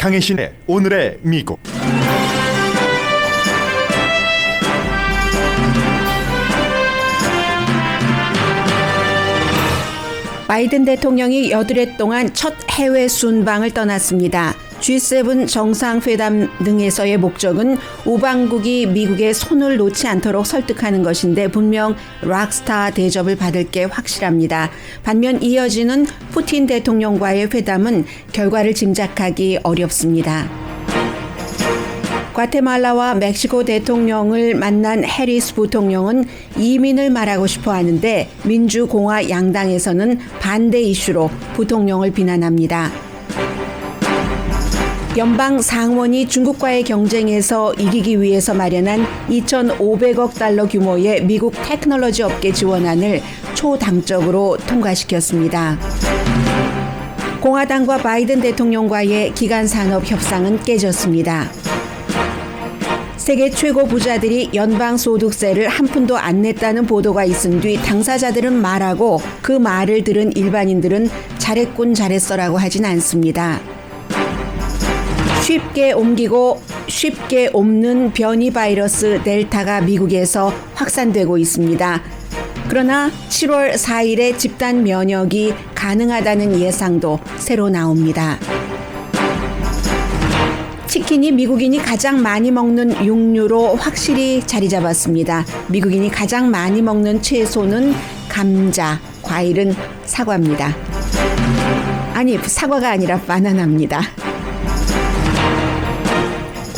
강혜신의 오늘의 미국. 바이든 대통령이 여드레 동안 첫 해외 순방을 떠났습니다. G7 정상회담 등에서의 목적은 우방국이 미국의 손을 놓지 않도록 설득하는 것인데 분명 락스타 대접을 받을 게 확실합니다. 반면 이어지는 푸틴 대통령과의 회담은 결과를 짐작하기 어렵습니다. 과테말라와 멕시코 대통령을 만난 해리스 부통령은 이민을 말하고 싶어 하는데 민주공화 양당에서는 반대 이슈로 부통령을 비난합니다. 연방 상원이 중국과의 경쟁에서 이기기 위해서 마련한 2,500억 달러 규모의 미국 테크놀로지 업계 지원안을 초당적으로 통과시켰습니다. 공화당과 바이든 대통령과의 기간산업 협상은 깨졌습니다. 세계 최고 부자들이 연방소득세를 한 푼도 안 냈다는 보도가 있은 뒤 당사자들은 말하고 그 말을 들은 일반인들은 잘했군 잘했어라고 하진 않습니다. 쉽게 옮기고 쉽게 옮는 변이 바이러스 델타가 미국에서 확산되고 있습니다. 그러나 7월 4일에 집단 면역이 가능하다는 예상도 새로 나옵니다. 치킨이 미국인이 가장 많이 먹는 육류로 확실히 자리 잡았습니다. 미국인이 가장 많이 먹는 채소는 감자, 과일은 사과입니다. 아니, 사과가 아니라 바나나입니다.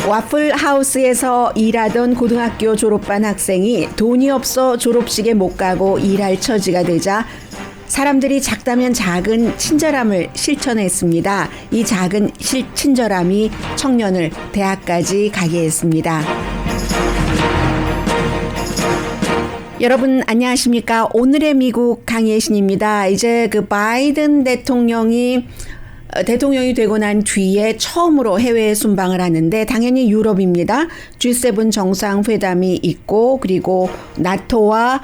와플하우스에서 일하던 고등학교 졸업반 학생이 돈이 없어 졸업식에 못 가고 일할 처지가 되자 사람들이 작다면 작은 친절함을 실천했습니다. 이 작은 친절함이 청년을 대학까지 가게 했습니다. 여러분 안녕하십니까? 오늘의 미국 강예신입니다. 이제 그 바이든 대통령이 되고 난 뒤에 처음으로 해외 순방을 하는데 당연히 유럽입니다. G7 정상회담이 있고 그리고 나토와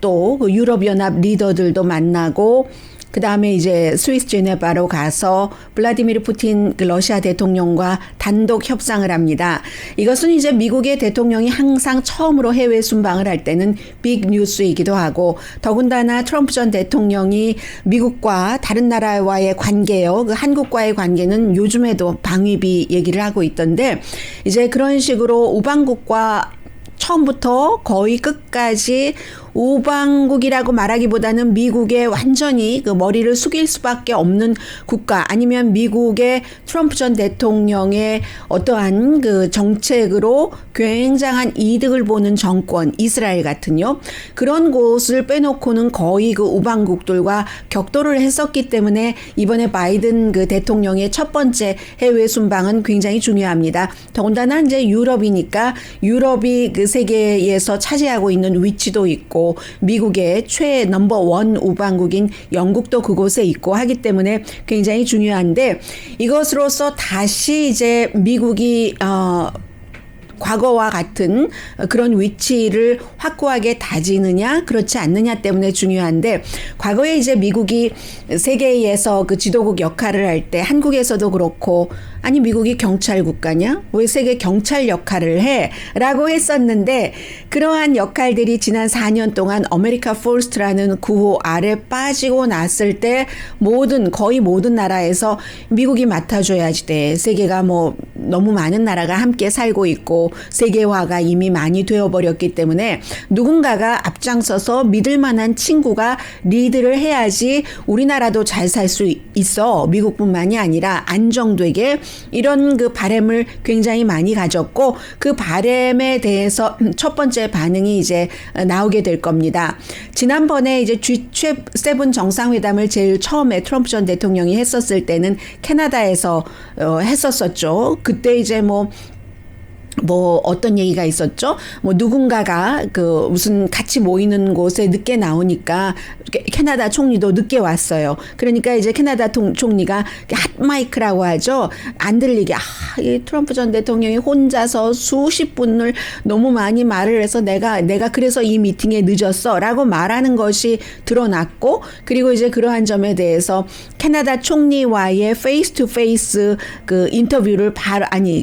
또 유럽연합 리더들도 만나고 그 다음에 이제 스위스 제네바로 가서 블라디미르 푸틴 러시아 대통령과 단독 협상을 합니다. 이것은 이제 미국의 대통령이 항상 처음으로 해외 순방을 할 때는 빅 뉴스이기도 하고 더군다나 트럼프 전 대통령이 미국과 다른 나라와의 관계요. 그 한국과의 관계는 요즘에도 방위비 얘기를 하고 있던데 이제 그런 식으로 우방국과 처음부터 거의 끝까지 우방국이라고 말하기보다는 미국의 완전히 그 머리를 숙일 수밖에 없는 국가 아니면 미국의 트럼프 전 대통령의 어떠한 그 정책으로 굉장한 이득을 보는 정권 이스라엘 같은요. 그런 곳을 빼놓고는 거의 그 우방국들과 격돌을 했었기 때문에 이번에 바이든 그 대통령의 첫 번째 해외 순방은 굉장히 중요합니다. 더군다나 이제 유럽이니까 유럽이 그 세계에서 차지하고 있는 위치도 있고 미국의 넘버1 우방국인 영국도 그곳에 있고 하기 때문에 굉장히 중요한데 이것으로서 다시 이제 미국이 과거와 같은 그런 위치를 확고하게 다지느냐 그렇지 않느냐 때문에 중요한데 과거에 이제 미국이 세계에서 그 지도국 역할을 할 때 한국에서도 그렇고 아니 미국이 경찰 국가냐? 왜 세계 경찰 역할을 해? 라고 했었는데 그러한 역할들이 지난 4년 동안 아메리카 퍼스트라는 구호 아래 빠지고 났을 때 거의 모든 나라에서 미국이 맡아줘야지 돼. 세계가 뭐 너무 많은 나라가 함께 살고 있고 세계화가 이미 많이 되어버렸기 때문에 누군가가 앞장서서 믿을 만한 친구가 리드를 해야지 우리나라도 잘 살 수 있어. 미국뿐만이 아니라 안정되게 이런 그 바람을 굉장히 많이 가졌고 그 바람에 대해서 첫 번째 반응이 이제 나오게 될 겁니다. 지난번에 이제 G7 정상회담을 제일 처음에 트럼프 전 대통령이 했었을 때는 캐나다에서 했었었죠. 그때 이제 뭐 뭐 어떤 얘기가 있었죠? 뭐 누군가가 그 무슨 같이 모이는 곳에 늦게 나오니까 캐나다 총리도 늦게 왔어요. 그러니까 이제 캐나다 총리가 핫마이크라고 하죠. 안 들리게 이 트럼프 전 대통령이 혼자서 수십 분을 너무 많이 말을 해서 내가 그래서 이 미팅에 늦었어라고 말하는 것이 드러났고, 그리고 이제 그러한 점에 대해서 캐나다 총리와의 페이스 투 페이스 그 인터뷰를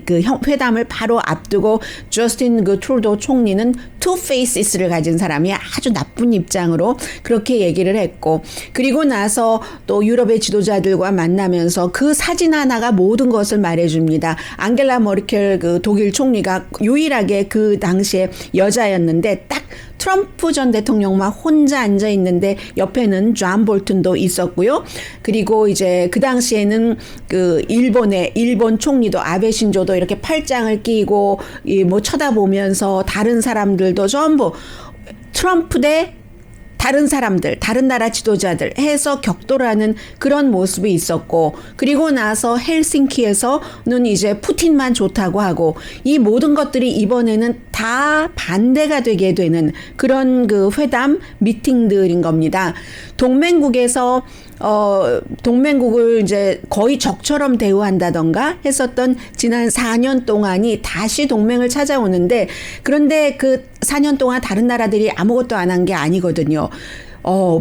그 회담을 바로 앞두고 저스틴 그 트루도 총리는 투 페이스를 가진 사람이 아주 나쁜 입장으로 그렇게 얘기를 했고, 그리고 나서 또 유럽의 지도자들과 만나면서 그 사진 하나가 모든 것을 말해줍니다. 앙겔라 머켈 그 독일 총리가 유일하게 그 당시에 여자였는데 딱 트럼프 전 대통령만 혼자 앉아 있는데 옆에는 존 볼튼도 있었고요. 그리고 이제 그 당시에는 그 일본 총리도 아베 신조도 이렇게 팔짱을 끼고 뭐 쳐다보면서 다른 사람들도 전부 트럼프 대 다른 사람들, 다른 나라 지도자들 해서 격돌하는 그런 모습이 있었고, 그리고 나서 헬싱키에서는 이제 푸틴만 좋다고 하고, 이 모든 것들이 이번에는 다 반대가 되게 되는 그런 그 회담 미팅들인 겁니다. 동맹국에서 동맹국을 이제 거의 적처럼 대우한다던가 했었던 지난 4년 동안이 다시 동맹을 찾아오는데, 그런데 그 4년 동안 다른 나라들이 아무것도 안 한 게 아니거든요.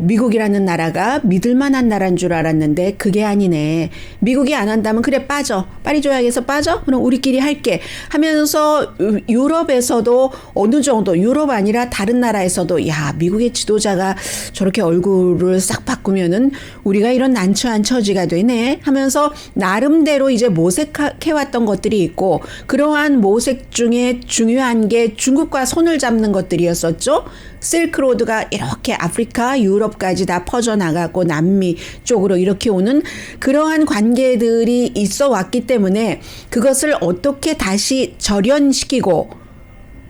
미국이라는 나라가 믿을 만한 나라인 줄 알았는데 그게 아니네. 미국이 안 한다면 그래 빠져. 파리 조약에서 빠져? 그럼 우리끼리 할게. 하면서 유럽에서도 어느 정도, 유럽 아니라 다른 나라에서도 야, 미국의 지도자가 저렇게 얼굴을 싹 바꾸면은 우리가 이런 난처한 처지가 되네 하면서 나름대로 이제 모색해왔던 것들이 있고, 그러한 모색 중에 중요한 게 중국과 손을 잡는 것들이었었죠. 실크로드가 이렇게 아프리카, 유럽까지 다 퍼져나가고 남미 쪽으로 이렇게 오는 그러한 관계들이 있어 왔기 때문에 그것을 어떻게 다시 절연시키고,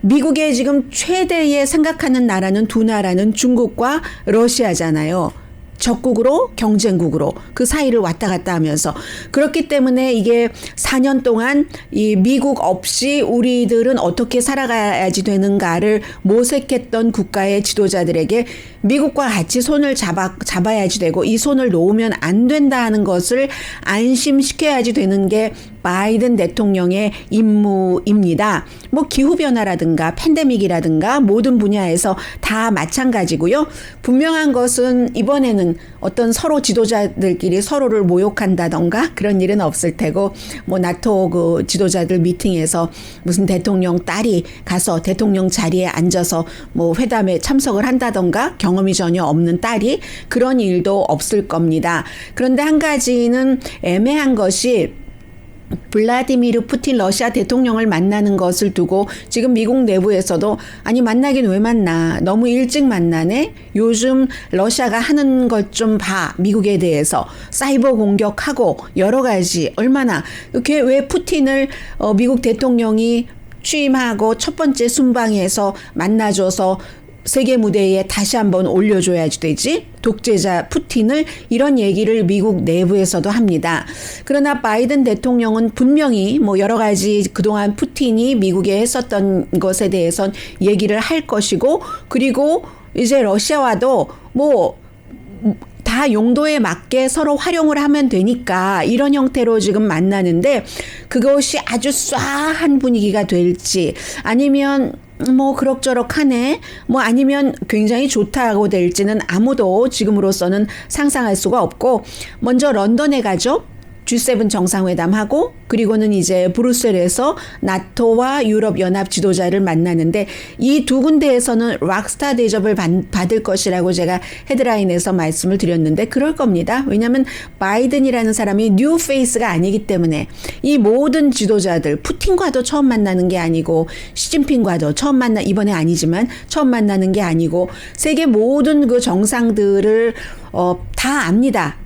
미국의 지금 최대의 생각하는 나라는 두 나라는 중국과 러시아잖아요. 적국으로 경쟁국으로 그 사이를 왔다 갔다 하면서, 그렇기 때문에 이게 4년 동안 이 미국 없이 우리들은 어떻게 살아가야지 되는가를 모색했던 국가의 지도자들에게 미국과 같이 손을 잡아야지 되고, 이 손을 놓으면 안 된다 하는 것을 안심시켜야지 되는 게 바이든 대통령의 임무입니다. 뭐 기후변화라든가 팬데믹이라든가 모든 분야에서 다 마찬가지고요. 분명한 것은 이번에는 어떤 서로 지도자들끼리 서로를 모욕한다던가 그런 일은 없을 테고, 뭐 나토 그 지도자들 미팅에서 무슨 대통령 딸이 가서 대통령 자리에 앉아서 뭐 회담에 참석을 한다던가, 경험이 전혀 없는 딸이, 그런 일도 없을 겁니다. 그런데 한 가지는 애매한 것이 블라디미르 푸틴 러시아 대통령을 만나는 것을 두고 지금 미국 내부에서도 아니 만나긴 왜 만나, 너무 일찍 만나네, 요즘 러시아가 하는 것 좀 봐, 미국에 대해서 사이버 공격하고 여러 가지 얼마나 이렇게 왜 푸틴을 미국 대통령이 취임하고 첫 번째 순방에서 만나줘서 세계 무대에 다시 한번 올려줘야지 되지, 독재자 푸틴을, 이런 얘기를 미국 내부에서도 합니다. 그러나 바이든 대통령은 분명히 뭐 여러 가지 그동안 푸틴이 미국에 했었던 것에 대해선 얘기를 할 것이고, 그리고 이제 러시아와도 뭐 다 용도에 맞게 서로 활용을 하면 되니까 이런 형태로 지금 만나는데, 그것이 아주 쏴한 분위기가 될지 아니면 뭐 그럭저럭 하네, 뭐 아니면 굉장히 좋다고 될지는 아무도 지금으로서는 상상할 수가 없고, 먼저 런던에 가죠. G7 정상회담하고, 그리고는 이제 브뤼셀에서 나토와 유럽연합 지도자를 만나는데, 이 두 군데에서는 락스타 대접을 받을 것이라고 제가 헤드라인에서 말씀을 드렸는데 그럴 겁니다. 왜냐하면 바이든이라는 사람이 뉴 페이스가 아니기 때문에 이 모든 지도자들, 푸틴과도 처음 만나는 게 아니고 시진핑과도 이번에 아니지만 처음 만나는 게 아니고, 세계 모든 그 정상들을 다 압니다.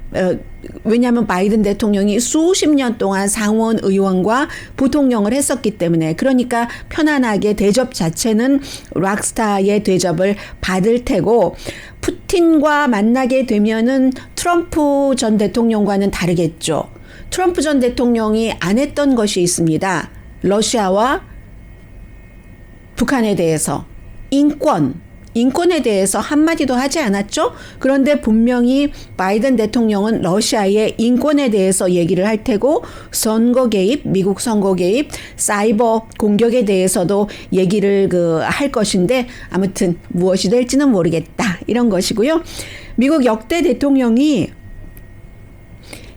왜냐하면 바이든 대통령이 수십 년 동안 상원 의원과 부통령을 했었기 때문에, 그러니까 편안하게 대접 자체는 락스타의 대접을 받을 테고, 푸틴과 만나게 되면은 트럼프 전 대통령과는 다르겠죠. 트럼프 전 대통령이 안 했던 것이 있습니다. 러시아와 북한에 대해서 인권에 대해서 한마디도 하지 않았죠? 그런데 분명히 바이든 대통령은 러시아의 인권에 대해서 얘기를 할 테고 선거 개입, 미국 선거 개입, 사이버 공격에 대해서도 얘기를 할 것인데 아무튼 무엇이 될지는 모르겠다. 이런 것이고요. 미국 역대 대통령이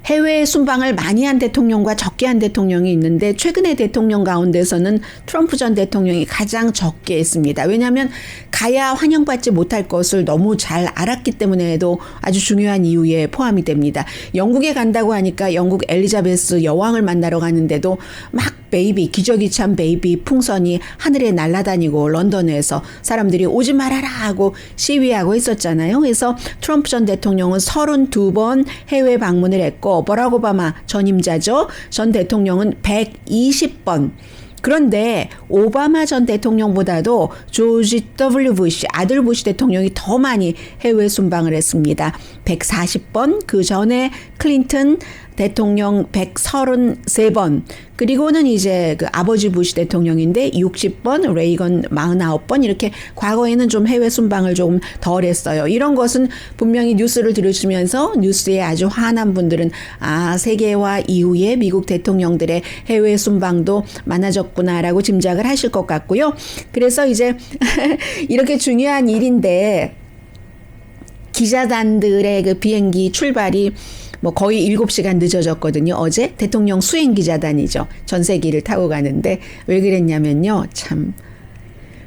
해외 순방을 많이 한 대통령과 적게 한 대통령이 있는데 최근의 대통령 가운데서는 트럼프 전 대통령이 가장 적게 했습니다. 왜냐하면 가야 환영받지 못할 것을 너무 잘 알았기 때문에도 아주 중요한 이유에 포함이 됩니다. 영국에 간다고 하니까 영국 엘리자베스 여왕을 만나러 가는데도 막 기저귀 찬 베이비 풍선이 하늘에 날아다니고 런던에서 사람들이 오지 말아라 하고 시위하고 있었잖아요. 그래서 트럼프 전 대통령은 32번 해외 방문을 했고 버락 오바마 전임자죠. 전 대통령은 120번. 그런데 오바마 전 대통령보다도 조지 W. 부시 아들 부시 대통령이 더 많이 해외 순방을 했습니다. 140번, 그 전에 클린턴 대통령 133번, 그리고는 이제 그 아버지 부시 대통령인데 60번, 레이건 49번, 이렇게 과거에는 좀 해외 순방을 조금 덜 했어요. 이런 것은 분명히 뉴스를 들으시면서 뉴스에 아주 화난 분들은 세계화 이후에 미국 대통령들의 해외 순방도 많아졌구나라고 짐작을 하실 것 같고요. 그래서 이제 이렇게 중요한 일인데 기자단들의 그 비행기 출발이 거의 7시간 늦어졌거든요. 어제 대통령 수행 기자단이죠. 전세기를 타고 가는데 왜 그랬냐면요. 참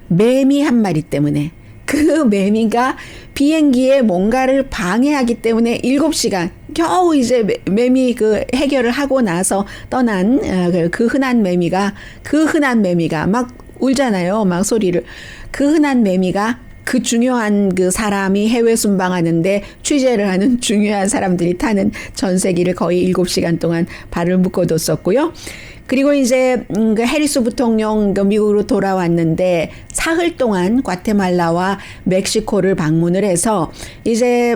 매미 한 마리 때문에 그 매미가 비행기에 뭔가를 방해하기 때문에 7시간 겨우 이제 매미 해결을 하고 나서 떠난 그 흔한 매미가 막 울잖아요. 막 소리를. 그 흔한 매미가 그 중요한 그 사람이 해외 순방하는데 취재를 하는 중요한 사람들이 타는 전세기를 거의 7시간 동안 발을 묶어뒀었고요. 그리고 이제 그 해리스 부통령 미국으로 돌아왔는데 사흘 동안 과테말라와 멕시코를 방문을 해서 이제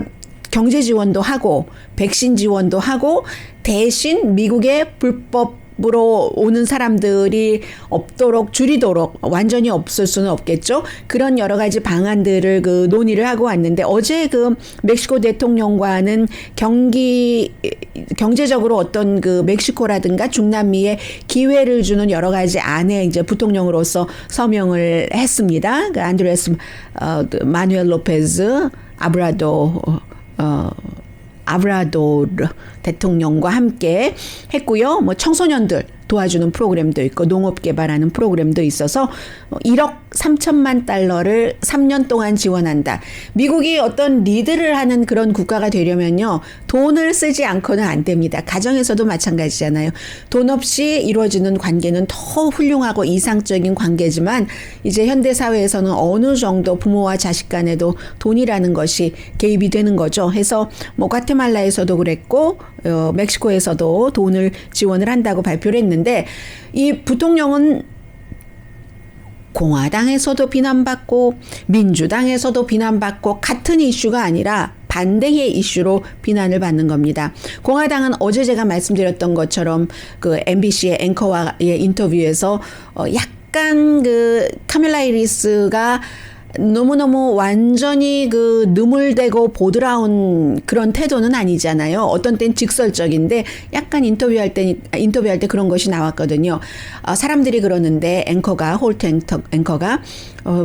경제 지원도 하고 백신 지원도 하고 대신 미국의 불법으로 오는 사람들이 없도록 줄이도록 완전히 없을 수는 없겠죠. 그런 여러 가지 방안들을 논의를 하고 왔는데 어제 멕시코 대통령과는 경제적으로 어떤 멕시코라든가 중남미에 기회를 주는 여러 가지 안에 이제 부통령으로서 서명을 했습니다. 안드레스 마누엘 로페즈 아브라도르 대통령과 함께 했고요. 청소년들 도와주는 프로그램도 있고 농업 개발하는 프로그램도 있어서 1억 3천만 달러를 3년 동안 지원한다. 미국이 어떤 리드를 하는 그런 국가가 되려면요. 돈을 쓰지 않고는 안 됩니다. 가정에서도 마찬가지잖아요. 돈 없이 이루어지는 관계는 더 훌륭하고 이상적인 관계지만 이제 현대 사회에서는 어느 정도 부모와 자식 간에도 돈이라는 것이 개입이 되는 거죠. 해서 과테말라에서도 그랬고 멕시코에서도 돈을 지원을 한다고 발표를 했는데 이 부통령은 공화당에서도 비난받고 민주당에서도 비난받고 같은 이슈가 아니라 반대의 이슈로 비난을 받는 겁니다. 공화당은 어제 제가 말씀드렸던 것처럼 MBC의 앵커와의 인터뷰에서 약간 카밀라 해리스가 너무너무 완전히 느물대고 보드라운 그런 태도는 아니잖아요. 어떤 땐 직설적인데 약간 인터뷰할 때 그런 것이 나왔거든요. 사람들이 그러는데 홀트 앵커가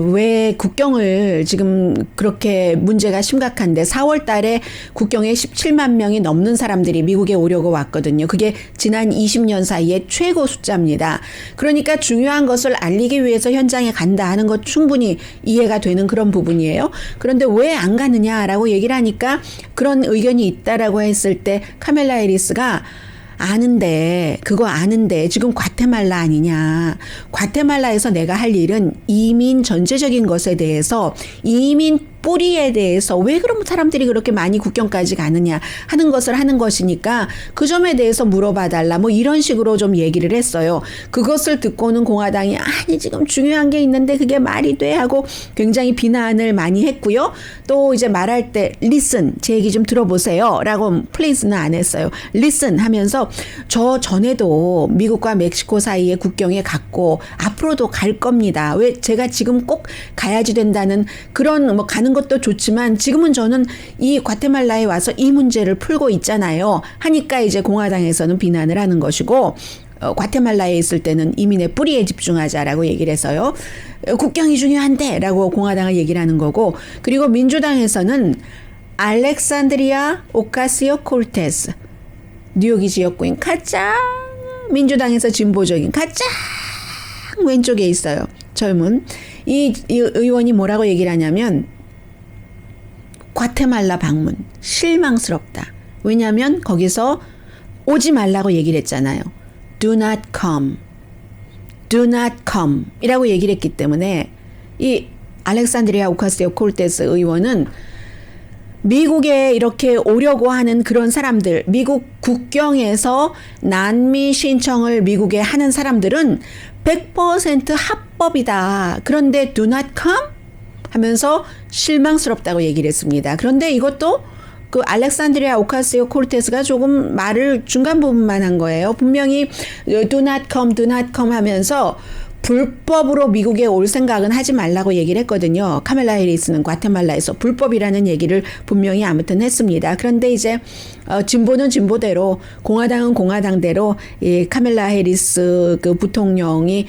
왜 국경을 지금 그렇게 문제가 심각한데 4월 달에 국경에 17만 명이 넘는 사람들이 미국에 오려고 왔거든요. 그게 지난 20년 사이에 최고 숫자입니다. 그러니까 중요한 것을 알리기 위해서 현장에 간다 하는 것 충분히 이해가 되는 그런 부분이에요. 그런데 왜 안 가느냐라고 얘기를 하니까 그런 의견이 있다라고 했을 때 카멜라 해리스가 그거 아는데 지금 과테말라 아니냐. 과테말라에서 내가 할 일은 이민 전체적인 것에 대해서 이민 뿌리에 대해서 왜 그런 사람들이 그렇게 많이 국경까지 가느냐 하는 것을 하는 것이니까 그 점에 대해서 물어봐달라 뭐 이런 식으로 좀 얘기를 했어요. 그것을 듣고는 공화당이 아니 지금 중요한 게 있는데 그게 말이 돼 하고 굉장히 비난을 많이 했고요. 또 이제 말할 때 listen 제 얘기 좀 들어보세요 라고 please는 안 했어요. listen 하면서 저 전에도 미국과 멕시코 사이에 국경에 갔고 앞으로도 갈 겁니다. 왜 제가 지금 꼭 가야지 된다는 그런 뭐 가는 것도 좋지만 지금은 저는 이 과테말라에 와서 이 문제를 풀고 있잖아요. 하니까 이제 공화당에서는 비난을 하는 것이고 과테말라에 있을 때는 이민의 뿌리에 집중하자라고 얘기를 해서요. 국경이 중요한데 라고 공화당은 얘기를 하는 거고 그리고 민주당에서는 알렉산드리아 오카시오 콜테스 뉴욕이 지역구인 가장 민주당에서 진보적인 가장 왼쪽에 있어요. 젊은 이 의원이 뭐라고 얘기를 하냐면 과테말라 방문 실망스럽다. 왜냐하면 거기서 오지 말라고 얘기를 했잖아요. Do not come. Do not come 이라고 얘기를 했기 때문에 이 알렉산드리아 오카시오 콜테스 의원은 미국에 이렇게 오려고 하는 그런 사람들, 미국 국경에서 난민 신청을 미국에 하는 사람들은 100% 합법이다. 그런데 do not come 하면서 실망스럽다고 얘기를 했습니다. 그런데 이것도 그 알렉산드리아 오카시오 콜테스가 조금 말을 중간 부분만 한 거예요. 분명히 do not come 하면서 불법으로 미국에 올 생각은 하지 말라고 얘기를 했거든요. 카멜라 해리스는 과테말라에서 불법이라는 얘기를 분명히 아무튼 했습니다. 그런데 이제 진보는 진보대로 공화당은 공화당대로 이 카멜라 해리스 그 부통령이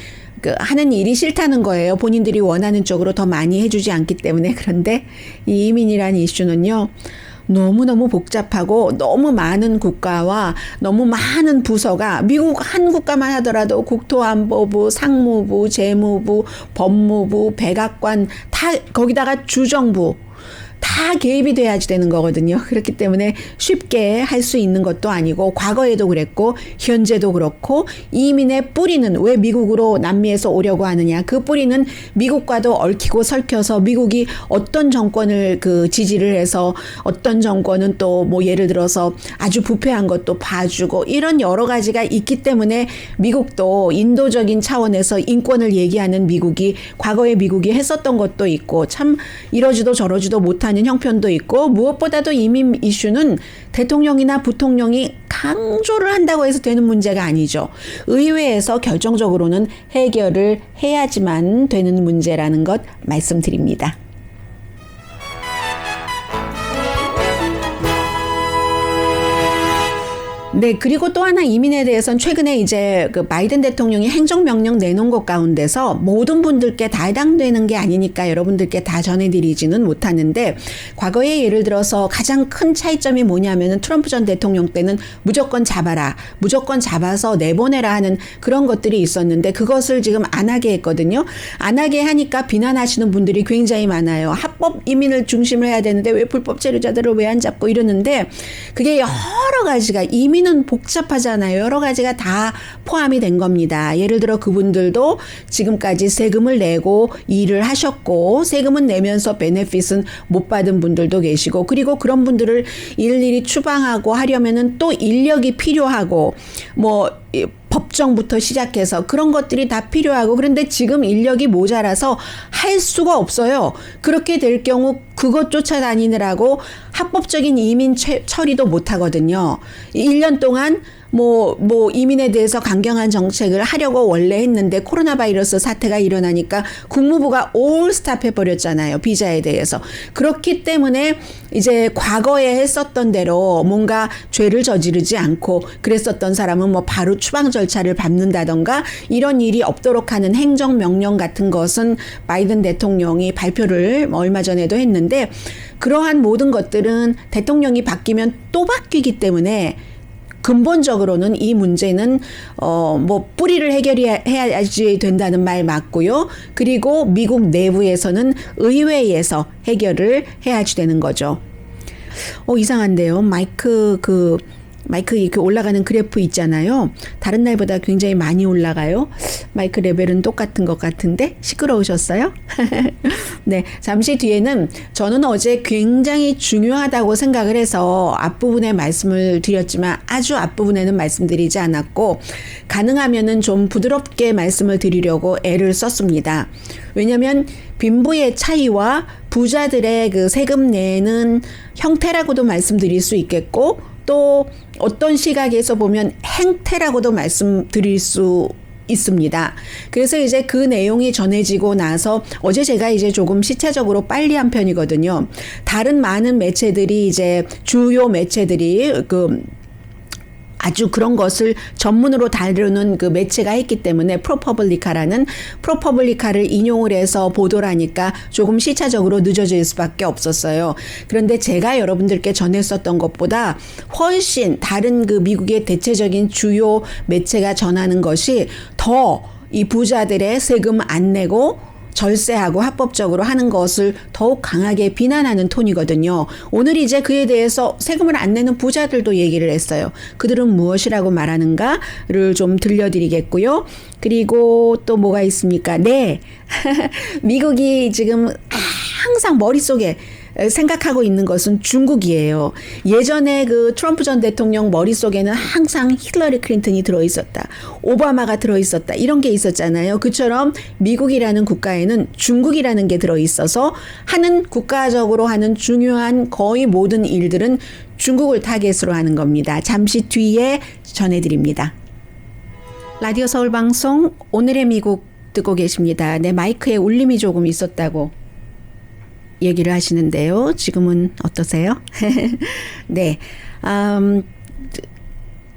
하는 일이 싫다는 거예요. 본인들이 원하는 쪽으로 더 많이 해주지 않기 때문에. 그런데 이 이민이라는 이슈는요. 너무너무 복잡하고 너무 많은 국가와 너무 많은 부서가 미국 한 국가만 하더라도 국토안보부, 상무부, 재무부, 법무부, 백악관 다 거기다가 주정부 다 개입이 돼야지 되는 거거든요. 그렇기 때문에 쉽게 할 수 있는 것도 아니고 과거에도 그랬고 현재도 그렇고 이민의 뿌리는 왜 미국으로 남미에서 오려고 하느냐. 그 뿌리는 미국과도 얽히고 설켜서 미국이 어떤 정권을 그 지지를 해서 어떤 정권은 또 뭐 예를 들어서 아주 부패한 것도 봐주고 이런 여러 가지가 있기 때문에 미국도 인도적인 차원에서 인권을 얘기하는 미국이 과거에 미국이 했었던 것도 있고 참 이러지도 저러지도 못하는 형편도 있고 무엇보다도 이민 이슈는 대통령이나 부통령이 강조를 한다고 해서 되는 문제가 아니죠. 의회에서 결정적으로는 해결을 해야지만 되는 문제라는 것 말씀드립니다. 네, 그리고 또 하나 이민에 대해서는 최근에 이제 그 바이든 대통령이 행정명령 내놓은 것 가운데서 모든 분들께 다 해당되는 게 아니니까 여러분들께 다 전해드리지는 못하는데 과거에 예를 들어서 가장 큰 차이점이 뭐냐면은 트럼프 전 대통령 때는 무조건 잡아라, 무조건 잡아서 내보내라 하는 그런 것들이 있었는데 그것을 지금 안 하게 했거든요. 안 하게 하니까 비난하시는 분들이 굉장히 많아요. 합법 이민을 중심으로 해야 되는데 왜 불법 체류자들을 왜 안 잡고 이러는데 그게 여러 가지가 이민은 복잡하잖아요. 여러 가지가 다 포함이 된 겁니다. 예를 들어 그분들도 지금까지 세금을 내고 일을 하셨고 세금은 내면서 베네핏은 못 받은 분들도 계시고 그리고 그런 분들을 일일이 추방하고 하려면은 또 인력이 필요하고 뭐 법정부터 시작해서 그런 것들이 다 필요하고 그런데 지금 인력이 모자라서 할 수가 없어요. 그렇게 될 경우 그것 쫓아다니느라고 합법적인 이민 처리도 못 하거든요. 1년 동안 뭐 이민에 대해서 강경한 정책을 하려고 원래 했는데 코로나 바이러스 사태가 일어나니까 국무부가 올 스탑해 버렸잖아요. 비자에 대해서. 그렇기 때문에 이제 과거에 했었던 대로 뭔가 죄를 저지르지 않고 그랬었던 사람은 뭐 바로 추방 절차를 밟는다던가 이런 일이 없도록 하는 행정명령 같은 것은 바이든 대통령이 발표를 얼마 전에도 했는데 그러한 모든 것들은 대통령이 바뀌면 또 바뀌기 때문에 근본적으로는 이 문제는 뭐 뿌리를 해결해야지 된다는 말 맞고요. 그리고 미국 내부에서는 의회에서 해결을 해야지 되는 거죠. 이상한데요. 마이크 마이크 이렇게 올라가는 그래프 있잖아요. 다른 날보다 굉장히 많이 올라가요. 마이크 레벨은 똑같은 것 같은데 시끄러우셨어요? 네, 잠시 뒤에는 저는 어제 굉장히 중요하다고 생각을 해서 앞부분에 말씀을 드렸지만 아주 앞부분에는 말씀드리지 않았고 가능하면은 좀 부드럽게 말씀을 드리려고 애를 썼습니다. 왜냐하면 빈부의 차이와 부자들의 그 세금 내는 형태라고도 말씀드릴 수 있겠고 또 어떤 시각에서 보면 행태라고도 말씀드릴 수 있습니다. 그래서 이제 그 내용이 전해지고 나서 어제 제가 이제 조금 시차적으로 빨리 한 편이거든요. 다른 많은 매체들이 이제 주요 매체들이 아주 그런 것을 전문으로 다루는 그 매체가 있기 때문에 프로퍼블리카를 인용을 해서 보도를 하니까 조금 시차적으로 늦어질 수밖에 없었어요. 그런데 제가 여러분들께 전했었던 것보다 훨씬 다른 그 미국의 대체적인 주요 매체가 전하는 것이 더 이 부자들의 세금 안 내고 절세하고 합법적으로 하는 것을 더욱 강하게 비난하는 톤이거든요. 오늘 이제 그에 대해서 세금을 안 내는 부자들도 얘기를 했어요. 그들은 무엇이라고 말하는가를 좀 들려드리겠고요. 그리고 또 뭐가 있습니까? 네. 미국이 지금 항상 머릿속에 생각하고 있는 것은 중국이에요. 예전에 그 트럼프 전 대통령 머릿속에는 항상 힐러리 클린턴이 들어있었다. 오바마가 들어있었다. 이런 게 있었잖아요. 그처럼 미국이라는 국가에는 중국이라는 게 들어있어서 국가적으로 하는 중요한 거의 모든 일들은 중국을 타겟으로 하는 겁니다. 잠시 뒤에 전해드립니다. 라디오 서울 방송 오늘의 미국 듣고 계십니다. 네, 마이크에 울림이 조금 있었다고 얘기를 하시는데요. 지금은 어떠세요? 네.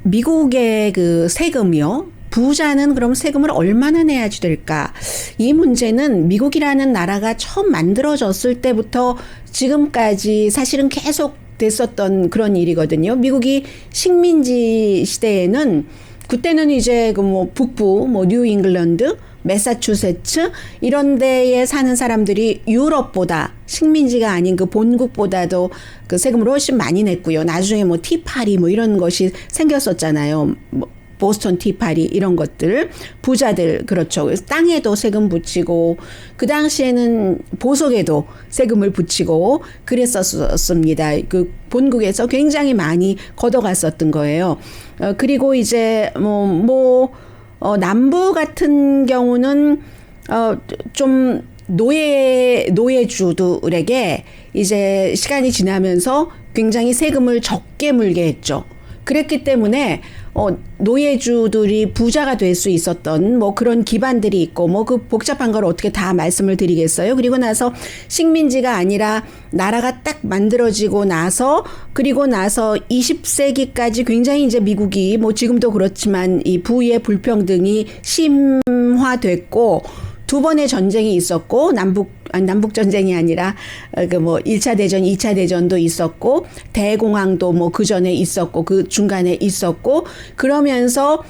미국의 그 세금이요. 부자는 그럼 세금을 얼마나 내야지 될까? 이 문제는 미국이라는 나라가 처음 만들어졌을 때부터 지금까지 사실은 계속 됐었던 그런 일이거든요. 미국이 식민지 시대에는 그때는 이제 그 뭐 북부, 뉴 잉글랜드, 매사추세츠 이런 데에 사는 사람들이 유럽보다 식민지가 아닌 그 본국보다도 그 세금을 훨씬 많이 냈고요. 나중에 뭐 티파리 뭐 이런 것이 생겼었잖아요. 보스턴 티파리 이런 것들 부자들 그렇죠. 그래서 땅에도 세금 붙이고 그 당시에는 보석에도 세금을 붙이고 그랬었습니다. 그 본국에서 굉장히 많이 걷어갔었던 거예요. 그리고 이제 남부 같은 경우는 좀 노예주들에게 이제 시간이 지나면서 굉장히 세금을 적게 물게 했죠. 그랬기 때문에 노예주들이 부자가 될 수 있었던 뭐 그런 기반들이 있고 뭐 그 복잡한 걸 어떻게 다 말씀을 드리겠어요. 그리고 나서 식민지가 아니라 나라가 딱 만들어지고 나서 그리고 나서 20세기까지 굉장히 이제 미국이 뭐 지금도 그렇지만 이 부의 불평등이 심화됐고 두 번의 전쟁이 있었고 남북 전쟁이 아니라 그 뭐 1차 대전, 2차 대전도 있었고 대공황도 뭐 그 전에 있었고 그 중간에 있었고 그러면서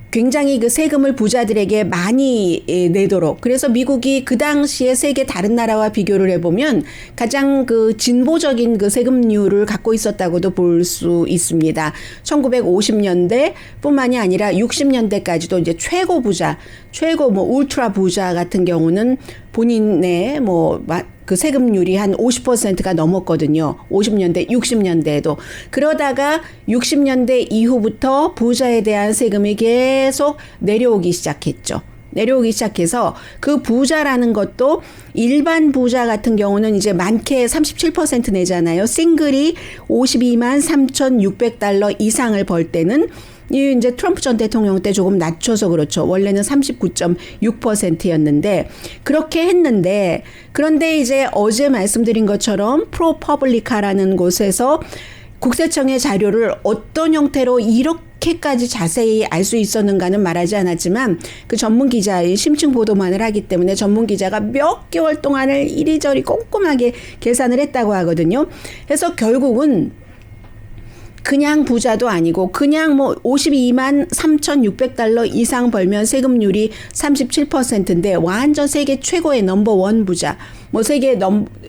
굉장히 그 세금을 부자들에게 많이 내도록 그래서 미국이 그 당시에 세계 다른 나라와 비교를 해보면 가장 그 진보적인 그 세금률을 갖고 있었다고도 볼 수 있습니다. 1950년대 뿐만이 아니라 60년대까지도 이제 최고 뭐 울트라 부자 같은 경우는 본인의 그 세금률이 한 50%가 넘었거든요. 50년대, 60년대에도. 그러다가 60년대 이후부터 부자에 대한 세금이 계속 내려오기 시작했죠. 내려오기 시작해서 그 부자라는 것도 일반 부자 같은 경우는 이제 많게 37% 내잖아요. 싱글이 52만 3,600달러 이상을 벌 때는 이 이제 트럼프 전 대통령 때 조금 낮춰서 그렇죠. 원래는 39.6%였는데 그렇게 했는데 그런데 이제 어제 말씀드린 것처럼 프로퍼블리카라는 곳에서 국세청의 자료를 어떤 형태로 이렇게까지 자세히 알 수 있었는가는 말하지 않았지만 그 전문 기자의 심층 보도만을 하기 때문에 전문 기자가 몇 개월 동안을 이리저리 꼼꼼하게 계산을 했다고 하거든요. 그래서 결국은 그냥 부자도 아니고 그냥 뭐 52만 3,600달러 이상 벌면 세금률이 37%인데 완전 세계 최고의 넘버원 부자. 뭐 세계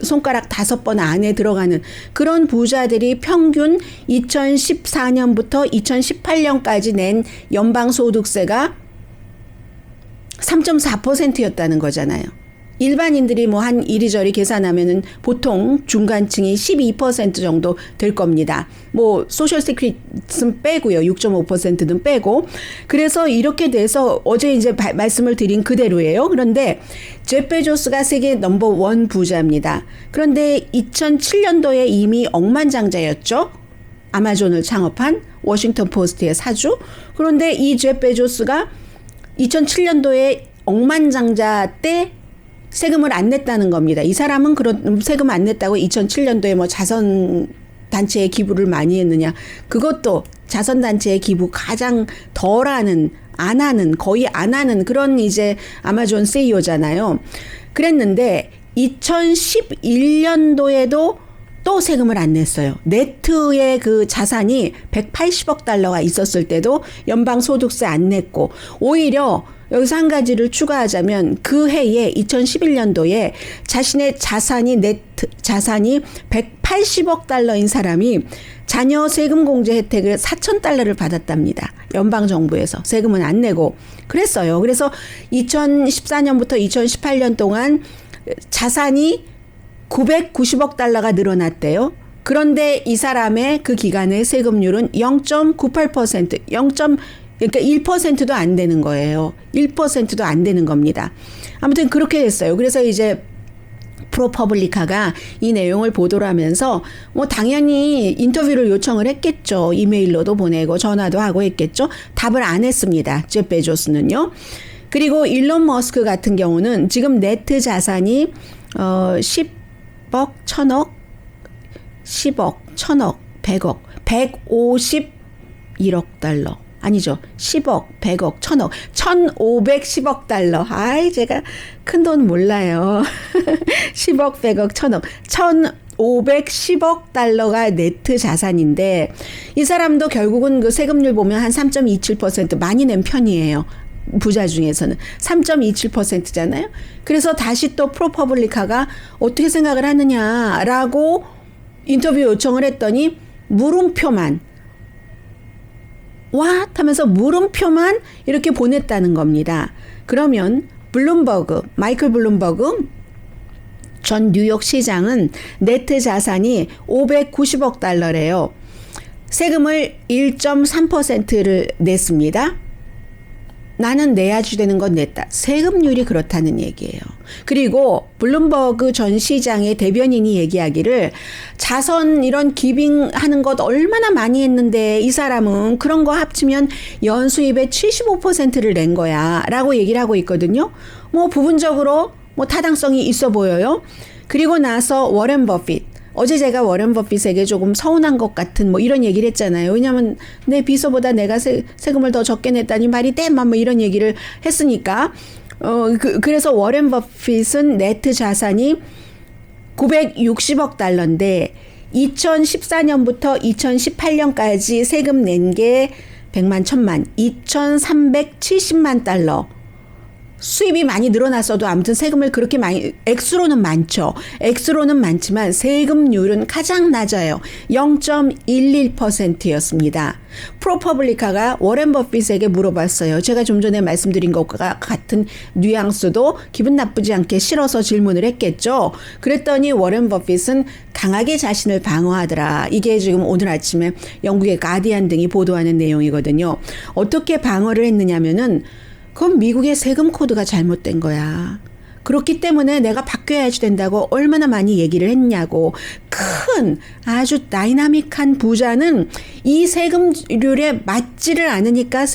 손가락 5번 안에 들어가는 그런 부자들이 평균 2014년부터 2018년까지 낸 연방소득세가 3.4%였다는 거잖아요. 일반인들이 뭐 한 이리저리 계산하면은 보통 중간층이 12% 정도 될 겁니다. 뭐 소셜 시크릿은 빼고요. 6.5%는 빼고. 그래서 이렇게 돼서 어제 이제 말씀을 드린 그대로예요. 그런데 제프 베조스가 세계 넘버원 부자입니다. 그런데 2007년도에 이미 억만장자였죠. 아마존을 창업한 워싱턴 포스트의 사주. 그런데 이 제프 베조스가 2007년도에 억만장자 때 세금을 안 냈다는 겁니다. 이 사람은 그런 세금 안 냈다고 2007년도에 뭐 자선 단체에 기부를 많이 했느냐? 그것도 자선 단체에 기부 가장 거의 안 하는 그런 이제 아마존 CEO잖아요. 그랬는데 2011년도에도 또 세금을 안 냈어요. 네트의 그 자산이 180억 달러가 있었을 때도 연방 소득세 안 냈고 오히려 여기서 한 가지를 추가하자면 그 해에 2011년도에 자신의 네트 자산이 180억 달러인 사람이 자녀 세금 공제 혜택을 4,000달러를 받았답니다. 연방정부에서 세금은 안 내고 그랬어요. 그래서 2014년부터 2018년 동안 자산이 990억 달러가 늘어났대요. 그런데 이 사람의 그 기간의 세금률은 0.98%, 그러니까 1%도 안 되는 거예요. 1%도 안 되는 겁니다. 아무튼 그렇게 됐어요. 그래서 이제 프로퍼블리카가 이 내용을 보도를 하면서 뭐 당연히 인터뷰를 요청을 했겠죠. 이메일로도 보내고 전화도 하고 했겠죠. 답을 안 했습니다. 제프 베조스는요. 그리고 일론 머스크 같은 경우는 지금 네트 자산이 10억, 1000억, 10억, 1000억, 100억, 151억 달러. 아니죠. 10억, 100억, 1000억, 1510억 달러. 아이, 제가 큰 돈 몰라요. 10억, 100억, 1000억, 1510억 달러가 네트 자산인데 이 사람도 결국은 그 세금률 보면 한 3.27% 많이 낸 편이에요. 부자 중에서는 3.27%잖아요. 그래서 다시 또 프로퍼블리카가 어떻게 생각을 하느냐라고 인터뷰 요청을 했더니 물음표만 와 하면서 물음표만 이렇게 보냈다는 겁니다. 그러면 마이클 블룸버그 전 뉴욕 시장은 네트 자산이 590억 달러래요. 세금을 1.3%를 냈습니다. 나는 내야지 되는 건 냈다. 세금률이 그렇다는 얘기예요. 그리고 블룸버그 전 시장의 대변인이 얘기하기를 자선 이런 기빙하는 것 얼마나 많이 했는데 이 사람은 그런 거 합치면 연수입의 75%를 낸 거야 라고 얘기를 하고 있거든요. 뭐 부분적으로 뭐 타당성이 있어 보여요. 그리고 나서 워렌 버핏. 어제 제가 워렌 버핏에게 조금 서운한 것 같은 뭐 이런 얘기를 했잖아요. 왜냐하면 내 비서보다 내가 세금을 더 적게 냈다니 말이 돼? 뭐 이런 얘기를 했으니까. 그래서 워렌 버핏은 네트 자산이 960억 달러인데 2014년부터 2018년까지 세금 낸 게 100만, 1000만, 2370만 달러. 수입이 많이 늘어났어도 아무튼 세금을 그렇게 많이 액수로는 많죠. 액수로는 많지만 세금률은 가장 낮아요. 0.11%였습니다. 프로퍼블리카가 워렌 버핏에게 물어봤어요. 제가 좀 전에 말씀드린 것과 같은 뉘앙스도 기분 나쁘지 않게 싫어서 질문을 했겠죠. 그랬더니 워렌 버핏은 강하게 자신을 방어하더라. 이게 지금 오늘 아침에 영국의 가디안 등이 보도하는 내용이거든요. 어떻게 방어를 했느냐면은 그건 미국의 세금 코드가 잘못된 거야. 그렇기 때문에 내가 바뀌어야지 된다고 얼마나 많이 얘기를 했냐고. 큰 아주 다이나믹한 부자는 이 세금률에 맞지를 않으니까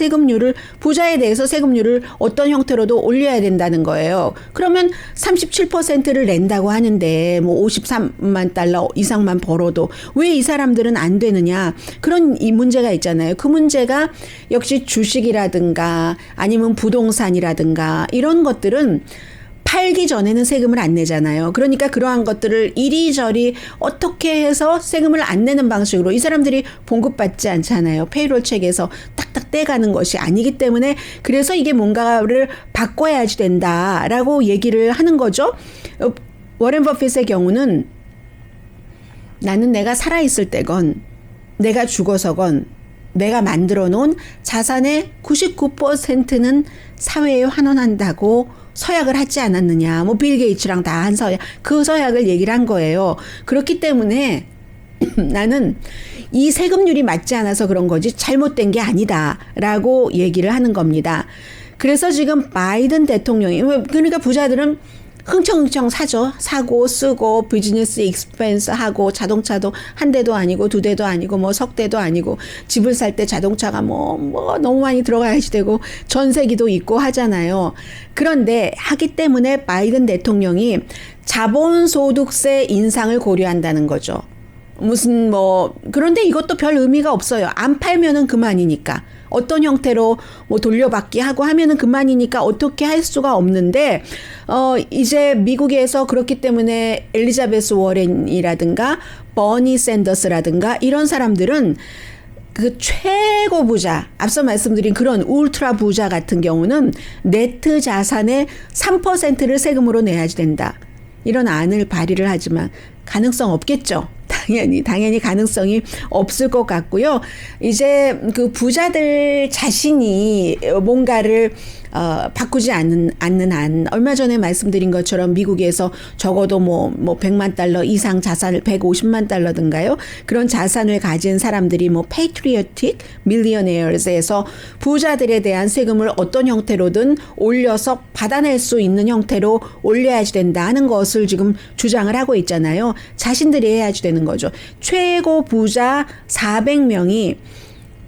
부자에 대해서 세금률을 어떤 형태로도 올려야 된다는 거예요. 그러면 37%를 낸다고 하는데 뭐 53만 달러 이상만 벌어도 왜 이 사람들은 안 되느냐. 그런 이 문제가 있잖아요. 그 문제가 역시 주식이라든가 아니면 부동산이라든가 이런 것들은 팔기 전에는 세금을 안 내잖아요. 그러니까 그러한 것들을 이리저리 어떻게 해서 세금을 안 내는 방식으로 이 사람들이 봉급받지 않잖아요. 페이롤 책에서 딱딱 떼가는 것이 아니기 때문에 그래서 이게 뭔가를 바꿔야지 된다라고 얘기를 하는 거죠. 워렌 버핏의 경우는 나는 내가 살아있을 때건 내가 죽어서건 내가 만들어 놓은 자산의 99%는 사회에 환원한다고 서약을 하지 않았느냐. 뭐 빌 게이츠랑 다 한 서약, 그 서약을 얘기를 한 거예요. 그렇기 때문에 나는 이 세금률이 맞지 않아서 그런 거지 잘못된 게 아니다라고 얘기를 하는 겁니다. 그래서 지금 바이든 대통령이, 그러니까 부자들은 흥청흥청 사죠. 사고 쓰고 비즈니스 익스펜스 하고 자동차도 한 대도 아니고 두 대도 아니고 뭐 석 대도 아니고 집을 살 때 자동차가 뭐 너무 많이 들어가야지 되고 전세기도 있고 하잖아요. 그런데 하기 때문에 바이든 대통령이 자본소득세 인상을 고려한다는 거죠. 무슨 그런데 이것도 별 의미가 없어요. 안 팔면은 그만이니까. 어떤 형태로 뭐 돌려받기 하고 하면은 그만이니까 어떻게 할 수가 없는데, 이제 미국에서 그렇기 때문에 엘리자베스 워렌이라든가 버니 샌더스라든가 이런 사람들은 그 최고 부자, 앞서 말씀드린 그런 울트라 부자 같은 경우는 네트 자산의 3%를 세금으로 내야지 된다. 이런 안을 발의를 하지만 가능성 없겠죠. 당연히 가능성이 없을 것 같고요. 이제 그 부자들 자신이 뭔가를 바꾸지 않는 한, 얼마 전에 말씀드린 것처럼 미국에서 적어도 100만 달러 이상 자산을 150만 달러든가요? 그런 자산을 가진 사람들이 patriotic millionaires에서 부자들에 대한 세금을 어떤 형태로든 올려서 받아낼 수 있는 형태로 올려야지 된다 하는 것을 지금 주장을 하고 있잖아요. 자신들이 해야지 되는 거죠. 최고 부자 400명이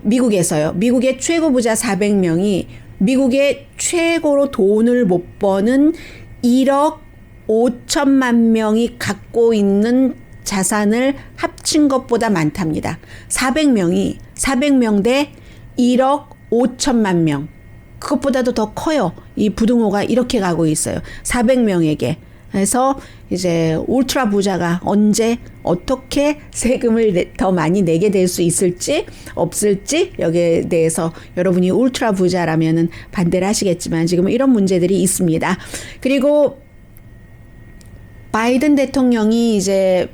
미국에서요. 미국의 최고 부자 400명이 미국의 최고로 돈을 못 버는 1억 5천만 명이 갖고 있는 자산을 합친 것보다 많답니다. 400명 대 1억 5천만 명. 그것보다도 더 커요. 이 부등호가 이렇게 가고 있어요. 400명에게. 그래서 이제 울트라 부자가 언제 어떻게 세금을 더 많이 내게 될 수 있을지 없을지 여기에 대해서 여러분이 울트라 부자라면은 반대를 하시겠지만 지금 이런 문제들이 있습니다. 그리고 바이든 대통령이 이제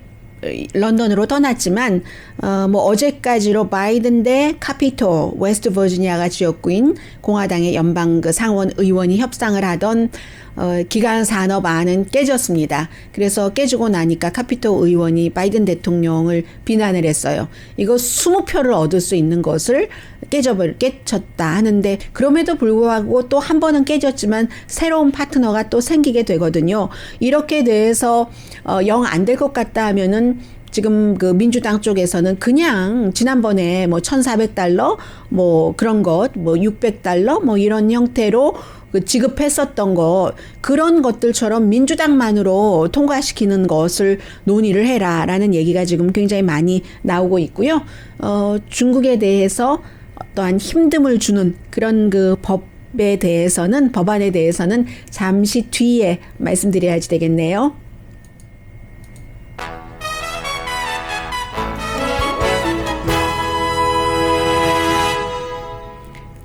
런던으로 떠났지만 어제까지로 바이든 대 카피톨 웨스트 버지니아가 지역구인 공화당의 연방 그 상원 의원이 협상을 하던 기간 산업안은 깨졌습니다. 그래서 깨지고 나니까 카피톨 의원이 바이든 대통령을 비난을 했어요. 이거 20표를 얻을 수 있는 것을 깨졌다 하는데, 그럼에도 불구하고 또 한 번은 깨졌지만 새로운 파트너가 또 생기게 되거든요. 이렇게 돼서 영 안 될 것 같다 하면은 지금 그 민주당 쪽에서는 그냥 지난번에 1,400달러 그런 것 600달러 이런 형태로 그 지급했었던 거, 그런 것들처럼 민주당만으로 통과시키는 것을 논의를 해라라는 얘기가 지금 굉장히 많이 나오고 있고요. 중국에 대해서 어떠한 힘듦을 주는 그런 그 법안에 대해서는 잠시 뒤에 말씀드려야지 되겠네요.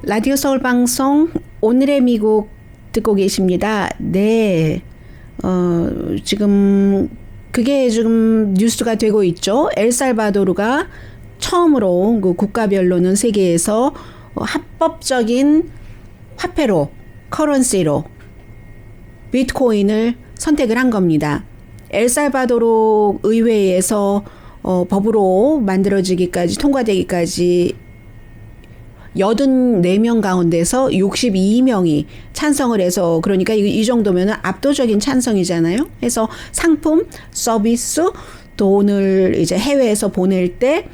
라디오 서울 방송 오늘의 미국 듣고 계십니다. 네. 지금 그게 지금 뉴스가 되고 있죠. 엘살바도르가 처음으로 그 국가별로는 세계에서 합법적인 화폐로, 커런시로 비트코인을 선택을 한 겁니다. 엘살바도르 의회에서 법으로 만들어지기까지, 통과되기까지 84명 가운데서 62명이 찬성을 해서, 그러니까 이 정도면 압도적인 찬성이잖아요. 해서 상품, 서비스, 돈을 이제 해외에서 보낼 때,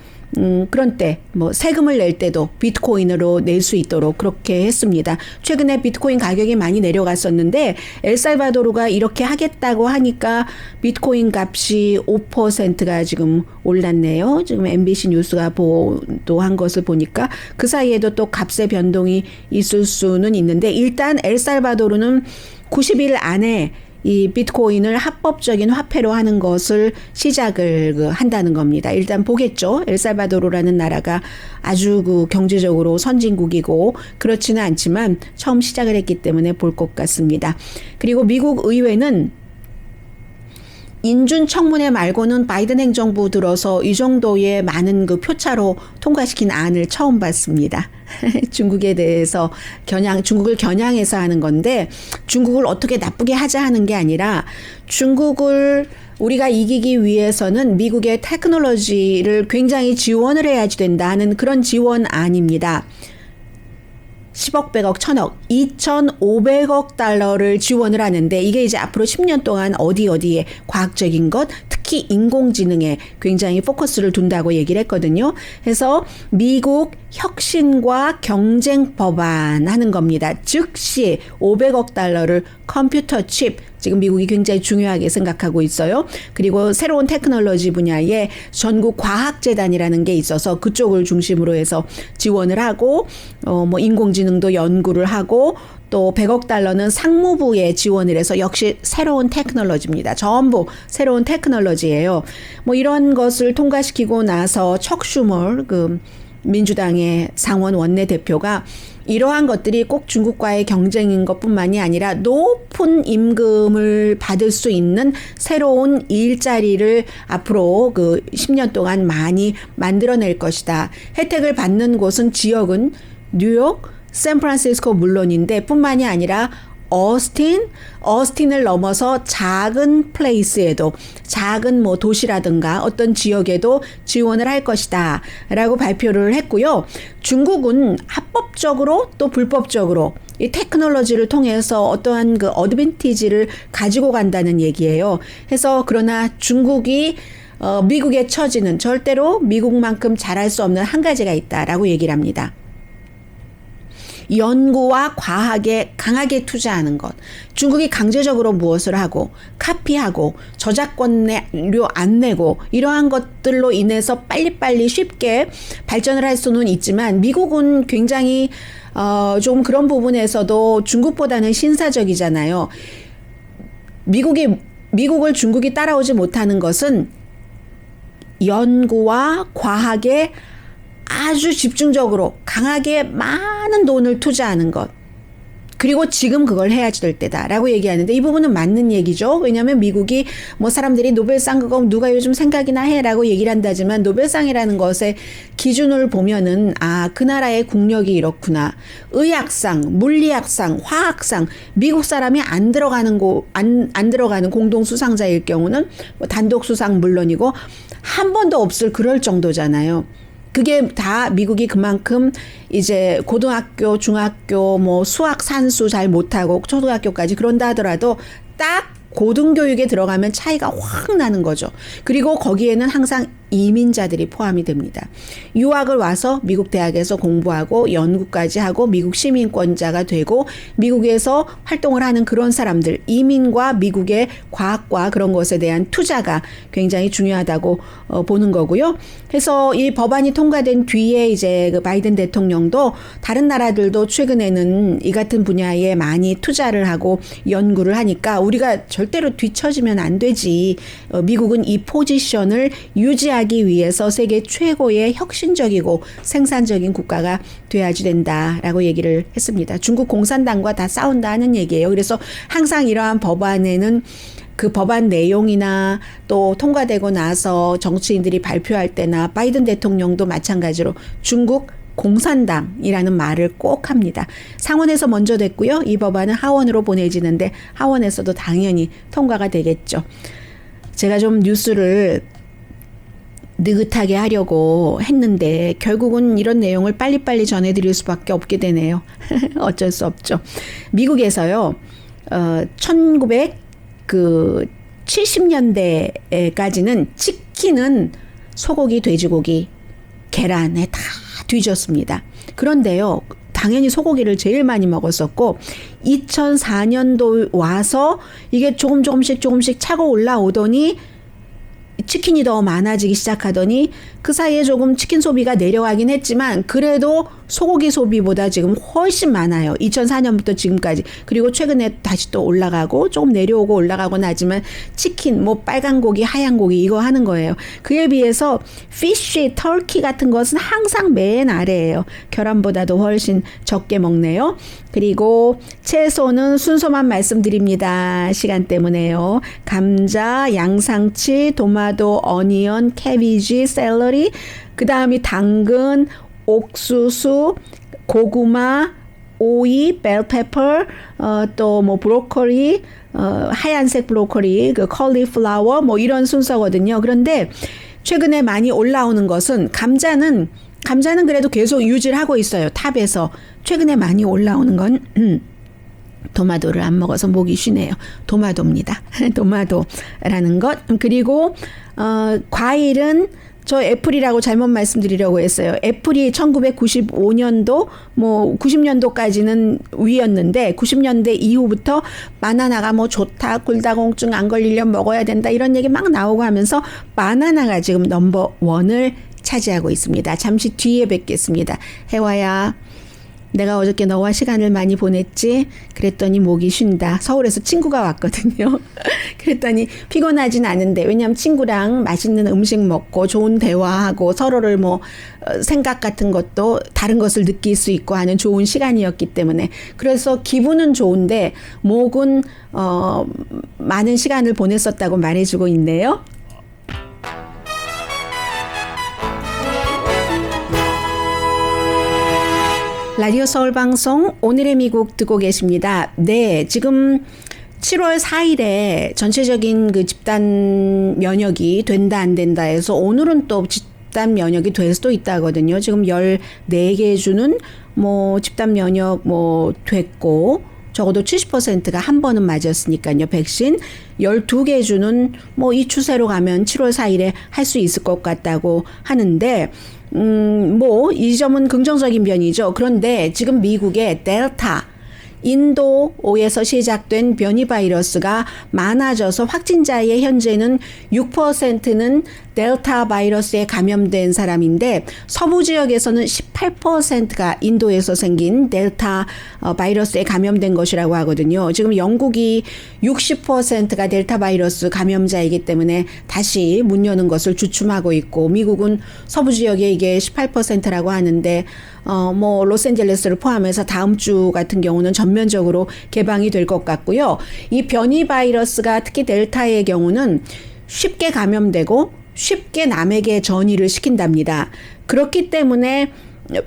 그런 때, 세금을 낼 때도 비트코인으로 낼 수 있도록 그렇게 했습니다. 최근에 비트코인 가격이 많이 내려갔었는데, 엘살바도르가 이렇게 하겠다고 하니까 비트코인 값이 5%가 지금 올랐네요. 지금 MBC 뉴스가 보도한 것을 보니까 그 사이에도 또 값의 변동이 있을 수는 있는데, 일단 엘살바도르는 90일 안에 이 비트코인을 합법적인 화폐로 하는 것을 시작을 한다는 겁니다. 일단 보겠죠. 엘살바도르라는 나라가 아주 경제적으로 선진국이고 그렇지는 않지만 처음 시작을 했기 때문에 볼 것 같습니다. 그리고 미국 의회는 인준 청문회 말고는 바이든 행정부 들어서 이 정도의 많은 표차로 통과시킨 안을 처음 봤습니다. 중국에 대해서 중국을 겨냥해서 하는 건데 중국을 어떻게 나쁘게 하자 하는 게 아니라 중국을 우리가 이기기 위해서는 미국의 테크놀로지를 굉장히 지원을 해야지 된다는 그런 지원안입니다. 10억, 100억, 1000억, 2500억 달러를 지원을 하는데 이게 이제 앞으로 10년 동안 어디에 과학적인 것, 특히 인공지능에 굉장히 포커스를 둔다고 얘기를 했거든요. 그래서 미국 혁신과 경쟁 법안 하는 겁니다. 즉시 500억 달러를 컴퓨터 칩, 지금 미국이 굉장히 중요하게 생각하고 있어요. 그리고 새로운 테크놀로지 분야에 전국 과학재단이라는 게 있어서 그쪽을 중심으로 해서 지원을 하고 인공지능도 연구를 하고 또 100억 달러는 상무부에 지원을 해서 역시 새로운 테크놀로지입니다. 전부 새로운 테크놀로지예요. 이런 것을 통과시키고 나서 척 슈머 민주당의 상원 원내대표가 이러한 것들이 꼭 중국과의 경쟁인 것뿐만이 아니라 높은 임금을 받을 수 있는 새로운 일자리를 앞으로 10년 동안 많이 만들어낼 것이다. 혜택을 받는 곳은 지역은 뉴욕, 샌프란시스코 물론인데 뿐만이 아니라 어스틴을 넘어서 작은 플레이스에도 작은 도시라든가 어떤 지역에도 지원을 할 것이다 라고 발표를 했고요. 중국은 합법적으로 또 불법적으로 이 테크놀로지를 통해서 어떠한 어드밴티지를 가지고 간다는 얘기예요. 그래서 그러나 중국이 미국의 처지는 절대로 미국만큼 잘할 수 없는 한 가지가 있다라고 얘기를 합니다. 연구와 과학에 강하게 투자하는 것. 중국이 강제적으로 무엇을 하고 카피하고 저작권료 안 내고 이러한 것들로 인해서 빨리빨리 쉽게 발전을 할 수는 있지만 미국은 굉장히 좀 그런 부분에서도 중국보다는 신사적이잖아요. 미국을 중국이 따라오지 못하는 것은 연구와 과학에 아주 집중적으로 강하게 많은 돈을 투자하는 것. 그리고 지금 그걸 해야지 될 때다라고 얘기하는데 이 부분은 맞는 얘기죠. 왜냐하면 미국이 사람들이 노벨상 그거 누가 요즘 생각이나 해라고 얘기를 한다지만 노벨상이라는 것의 기준을 보면은 그 나라의 국력이 이렇구나. 의학상, 물리학상, 화학상 미국 사람이 안 들어가는 공동 수상자일 경우는 단독 수상 물론이고 한 번도 없을 그럴 정도잖아요. 그게 다 미국이 그만큼 이제 고등학교, 중학교, 수학, 산수 잘 못하고 초등학교까지 그런다 하더라도 딱 고등교육에 들어가면 차이가 확 나는 거죠. 그리고 거기에는 항상 이민자들이 포함이 됩니다. 유학을 와서 미국 대학에서 공부하고 연구까지 하고 미국 시민권자가 되고 미국에서 활동을 하는 그런 사람들, 이민과 미국의 과학과 그런 것에 대한 투자가 굉장히 중요하다고 보는 거고요. 그래서 이 법안이 통과된 뒤에 이제 바이든 대통령도 다른 나라들도 최근에는 이 같은 분야에 많이 투자를 하고 연구를 하니까 우리가 절대로 뒤처지면 안 되지. 미국은 이 포지션을 유지하기 위해서 세계 최고의 혁신적이고 생산적인 국가가 돼야지 된다라고 얘기를 했습니다. 중국 공산당과 다 싸운다는 얘기예요. 그래서 항상 이러한 법안에는 그 법안 내용이나 또 통과되고 나서 정치인들이 발표할 때나 바이든 대통령도 마찬가지로 중국 공산당이라는 말을 꼭 합니다. 상원에서 먼저 됐고요. 이 법안은 하원으로 보내지는데 하원에서도 당연히 통과가 되겠죠. 제가 좀 뉴스를 느긋하게 하려고 했는데 결국은 이런 내용을 빨리빨리 전해드릴 수밖에 없게 되네요. 어쩔 수 없죠. 미국에서요. 1970년대까지는 치킨은 소고기, 돼지고기, 계란에 다 뒤졌습니다. 그런데요. 당연히 소고기를 제일 많이 먹었었고 2004년도 와서 이게 조금씩 차고 올라오더니 치킨이 더 많아지기 시작하더니 그 사이에 조금 치킨 소비가 내려가긴 했지만 그래도 소고기 소비보다 지금 훨씬 많아요. 2004년부터 지금까지. 그리고 최근에 다시 또 올라가고 조금 내려오고 올라가곤 하지만 치킨, 뭐 빨간 고기, 하얀 고기 이거 하는 거예요. 그에 비해서 피쉬, 터키 같은 것은 항상 맨 아래예요. 계란보다도 훨씬 적게 먹네요. 그리고 채소는 순서만 말씀드립니다. 시간 때문에요. 감자, 양상치, 도마도, 어니언, 캐비지, 샐러리, 그 다음이 당근, 옥수수, 고구마, 오이, 벨페퍼, 또 뭐 브로콜리, 하얀색 브로콜리, 그 컬리플라워 뭐 이런 순서거든요. 그런데 최근에 많이 올라오는 것은 감자는 그래도 계속 유지를 하고 있어요. 탑에서. 최근에 많이 올라오는 건 도마도를 안 먹어서 목이 쉬네요. 도마도입니다. 도마도라는 것. 그리고 과일은 저 애플이라고 잘못 말씀드리려고 했어요. 애플이 1995년도 뭐 90년도까지는 위였는데 90년대 이후부터 바나나가 뭐 좋다, 골다공증 안 걸리려면 먹어야 된다 이런 얘기 막 나오고 하면서 바나나가 지금 넘버 원을 차지하고 있습니다. 잠시 뒤에 뵙겠습니다. 혜화야, 내가 어저께 너와 시간을 많이 보냈지? 그랬더니 목이 쉰다. 서울에서 친구가 왔거든요. 그랬더니 피곤하진 않은데, 왜냐하면 친구랑 맛있는 음식 먹고 좋은 대화하고 서로를 뭐 생각 같은 것도 다른 것을 느낄 수 있고 하는 좋은 시간이었기 때문에, 그래서 기분은 좋은데 목은 많은 시간을 보냈었다고 말해주고 있네요. 라디오 서울 방송 오늘의 미국 듣고 계십니다. 네, 지금 7월 4일에 전체적인 그 집단 면역이 된다 안 된다 해서 오늘은 또 집단 면역이 될 수도 있다거든요. 지금 14개 주는 뭐 집단 면역 뭐 됐고 적어도 70%가 한 번은 맞았으니까요. 백신 12개 주는 뭐 이 추세로 가면 7월 4일에 할 수 있을 것 같다고 하는데 뭐 이 점은 긍정적인 면이죠. 그런데 지금 미국의 델타 인도에서 시작된 변이 바이러스가 많아져서 확진자의 현재는 6%는 델타 바이러스에 감염된 사람인데 서부 지역에서는 18%가 인도에서 생긴 델타 바이러스에 감염된 것이라고 하거든요. 지금 영국이 60%가 델타 바이러스 감염자이기 때문에 다시 문 여는 것을 주춤하고 있고 미국은 서부 지역에 이게 18%라고 하는데 뭐 로스앤젤레스를 포함해서 다음 주 같은 경우는 전면적으로 개방이 될 것 같고요. 이 변이 바이러스가 특히 델타의 경우는 쉽게 감염되고 쉽게 남에게 전이를 시킨답니다. 그렇기 때문에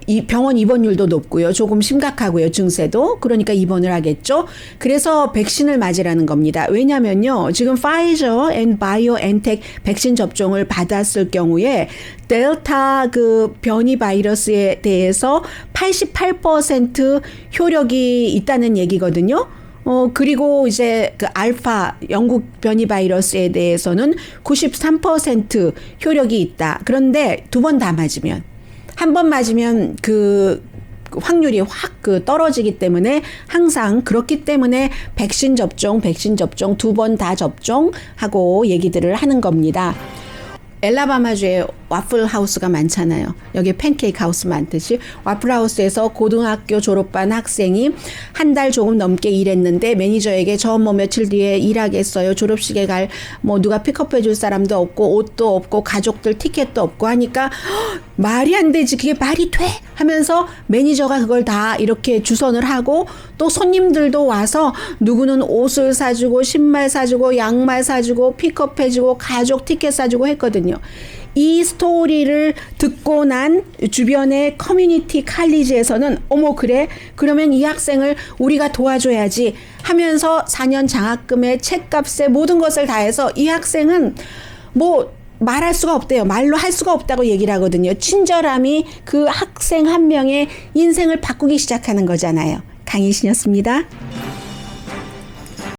이 병원 입원율도 높고요. 조금 심각하고요. 증세도. 그러니까 입원을 하겠죠. 그래서 백신을 맞으라는 겁니다. 왜냐면요. 지금 파이저 앤 바이오엔텍 백신 접종을 받았을 경우에 델타 그 변이 바이러스에 대해서 88% 효력이 있다는 얘기거든요. 그리고 이제 그 알파 영국 변이 바이러스에 대해서는 93% 효력이 있다. 그런데 두 번 다 맞으면 한 번 맞으면 그 확률이 확 떨어지기 때문에 항상 그렇기 때문에 백신 접종 두 번 다 접종하고 얘기들을 하는 겁니다. 엘라바마주에 와플 하우스가 많잖아요. 여기 팬케이크 하우스 많듯이 와플 하우스에서 고등학교 졸업반 학생이 한 달 조금 넘게 일했는데 매니저에게 저 뭐 며칠 뒤에 일하겠어요. 졸업식에 갈 뭐 누가 픽업해 줄 사람도 없고 옷도 없고 가족들 티켓도 없고 하니까 말이 안 되지. 그게 말이 돼? 하면서 매니저가 그걸 다 이렇게 주선을 하고 또 손님들도 와서 누구는 옷을 사주고 신발 사주고 양말 사주고 픽업해주고 가족 티켓 사주고 했거든요. 이 스토리를 듣고 난 주변의 커뮤니티 칼리지에서는 어머 그래? 그러면 이 학생을 우리가 도와줘야지 하면서 4년 장학금에 책값에 모든 것을 다해서 이 학생은 뭐 말할 수가 없대요. 말로 할 수가 없다고 얘기를 하거든요. 친절함이 그 학생 한 명의 인생을 바꾸기 시작하는 거잖아요. 강희신이었습니다.